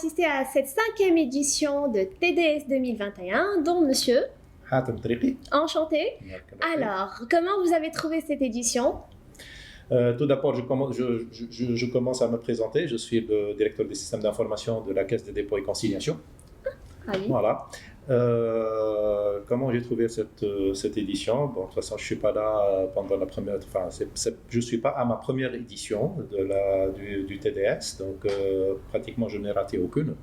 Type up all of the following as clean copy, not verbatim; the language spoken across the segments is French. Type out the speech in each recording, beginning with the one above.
assister à cette 5e édition de TDS 2021, dont monsieur. Hatem Triqi. Enchanté. Alors, comment vous avez trouvé cette édition? Tout d'abord, je commence à me présenter. Je suis le directeur des systèmes d'information de la Caisse des dépôts et consignations. Ah oui. Voilà. Comment j'ai trouvé cette édition? Bon, de toute façon, je suis pas là pendant la première. Enfin, je suis pas à ma première édition du TDS, donc pratiquement je n'ai raté aucune.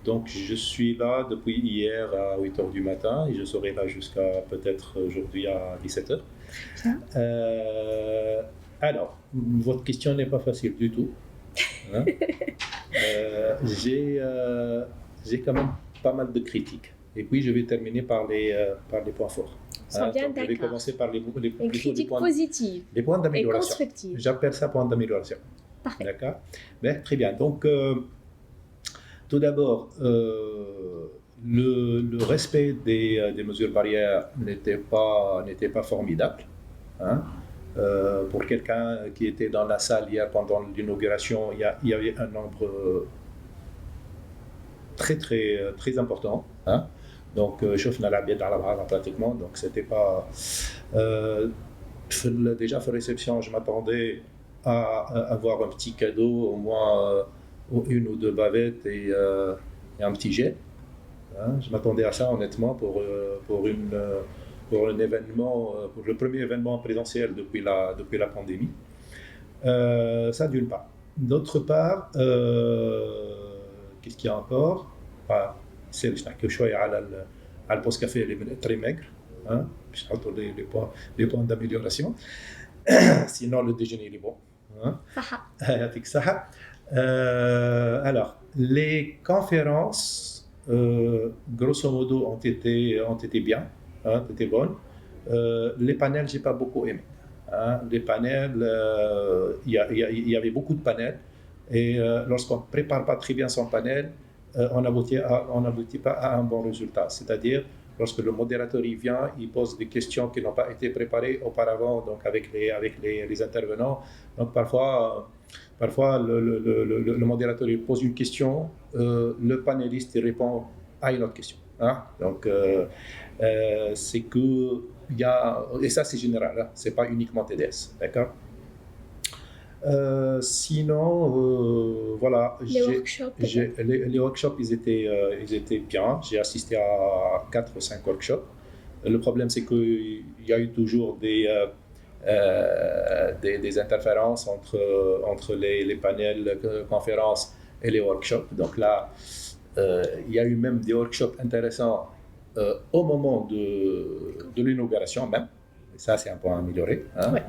Donc je suis là depuis hier à 8h du matin et je serai là jusqu'à peut-être aujourd'hui à 17h. Alors, votre question n'est pas facile du tout. Hein? J'ai quand même pas mal de critiques. Et puis je vais terminer par les points forts. Hein? Donc, je vais commencer par les critiques positives. Les points d'amélioration. Et constructives. J'appelle ça points d'amélioration. Parfait. D'accord. Mais, très bien. Donc, tout d'abord, le respect des mesures barrières n'était pas formidable. Hein? Pour quelqu'un qui était dans la salle hier pendant l'inauguration, il y avait un nombre très important. Hein? Donc, شفنا العباد على بعضها pratiquement. Donc, c'était pas. Déjà, pour réception, je m'attendais à avoir un petit cadeau, au moins une ou deux bavettes et un petit jet. Hein? Je m'attendais à ça, honnêtement, pour un événement, pour le premier événement présentiel depuis la pandémie. Ça d'une part. D'autre part, qu'est-ce qu'il y a encore? C'est le choix à le post café est très maigre. Hein? Les points d'amélioration. Sinon, le déjeuner est bon. Hein? Alors, les conférences, grosso modo, ont été bien, hein, étaient bonnes. Les panels, j'ai pas beaucoup aimé. Hein. Les panels, il y avait beaucoup de panels, et lorsqu'on prépare pas très bien son panel, on n'aboutit pas à un bon résultat. C'est-à-dire, lorsque le modérateur il vient, il pose des questions qui n'ont pas été préparées auparavant, donc avec les intervenants. Donc parfois le modérateur il pose une question, le panéliste il répond à une autre question. Hein? Donc c'est que il y a, et ça c'est général, hein? C'est pas uniquement TDS, d'accord? Sinon, voilà. Les workshops, ils étaient bien. J'ai assisté à 4 ou 5 workshops. Le problème, c'est qu'il y a eu toujours des interférences entre les panels conférences et les workshops. Donc là, il y a eu même des workshops intéressants au moment de l'inauguration même. Et ça, c'est un point à améliorer. Hein. Ouais.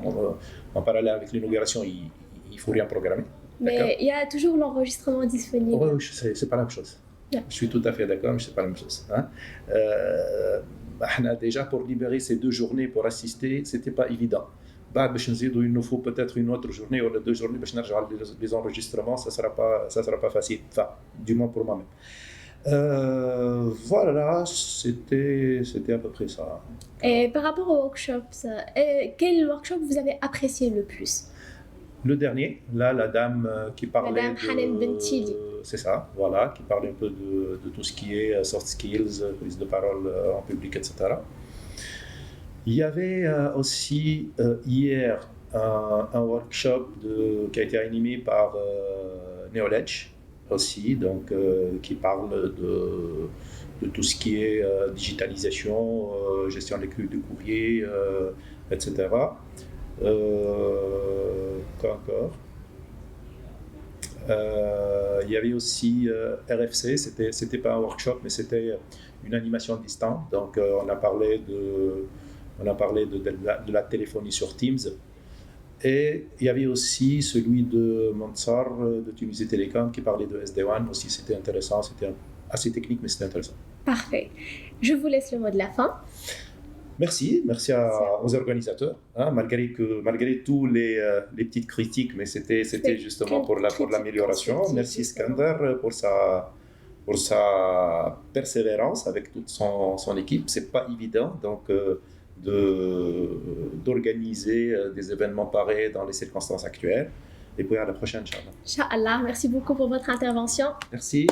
En parallèle avec l'inauguration, il ne faut rien programmer. Mais il y a toujours l'enregistrement disponible. Oui, c'est pas la même chose. Yeah. Je suis tout à fait d'accord, mais c'est pas la même chose. Hein. Déjà, pour libérer ces 2 journées pour assister, c'était pas évident. Il nous faut peut-être une autre journée ou 2 journées pour les enregistrements, ça sera pas facile. Enfin, du moins pour moi-même. Voilà, c'était à peu près ça. Et par rapport aux workshops, quel workshop vous avez apprécié le plus? Le dernier, là, la dame qui parlait. Madame Hanen Bentili. C'est ça, voilà, qui parlait un peu de tout ce qui est soft skills, prise de parole en public, etc. Il y avait aussi hier un workshop qui a été animé par Neoledge aussi, donc qui parle de tout ce qui est digitalisation, gestion des courriers, etc. Quoi encore? Il y avait aussi RFC, c'était pas un workshop, mais c'était une animation distante. Donc on a parlé de la téléphonie sur Teams. Et il y avait aussi celui de Mansar de Tunisie Télécom qui parlait de SD-WAN. Aussi, c'était intéressant, c'était assez technique, mais c'était intéressant. Parfait. Je vous laisse le mot de la fin. Merci aux organisateurs, hein, malgré tous les petites critiques, mais c'était justement pour l'amélioration. Merci Skander pour sa persévérance avec toute son équipe. C'est pas évident donc d'organiser des événements pareils dans les circonstances actuelles. Et puis à la prochaine, Inch'Allah. Inch'Allah, merci beaucoup pour votre intervention. Merci.